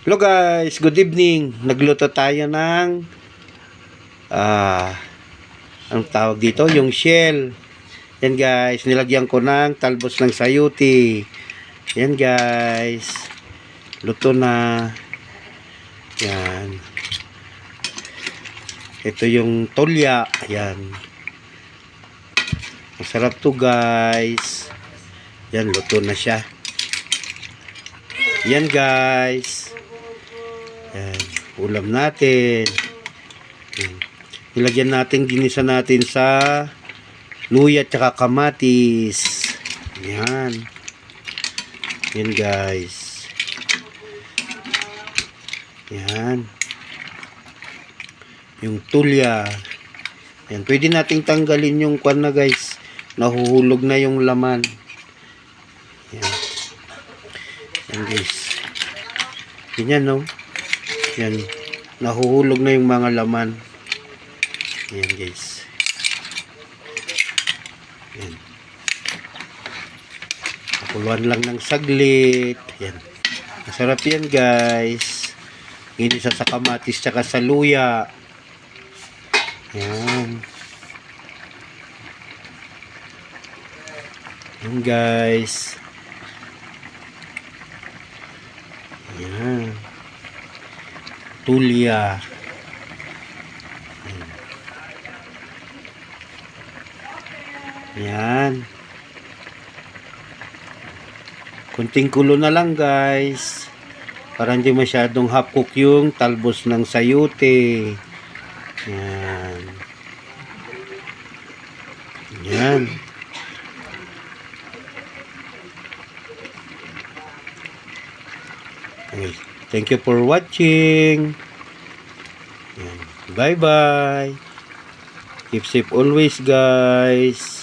Hello guys, good evening. Nagluto tayo ng ang tawag dito, yung shell. Yan guys, nilagyan ko ng talbos ng sayuti. Yan guys. Luto na. Yan. Ito yung tolya. Yan. Masarap to guys. Yan, luto na siya. Yan guys. Yan, ulam natin. Yan. Nilagyan natin, ginisa natin sa luya at saka kamatis. Yan. Yan guys. Yan. Yung tulya. Yan, pwede nating tanggalin yung kwan na guys. Nahuhulog na yung laman. Yan. Yan guys. Ganyan no. Yan. Nahuhulog na yung mga laman. Yan guys. Yan. Pakuluan lang ng saglit. Yan. Masarap yan guys. Ginisa sa kamatis tsaka sa luya. Yan. Yan guys. Yan. Tulya. Yan. Kunting kulo na lang guys. Para hindi masyadong half cook yung talbos ng sayuti. Yan. Yan. Okay. Thank you for watching. Bye bye. Keep safe always guys.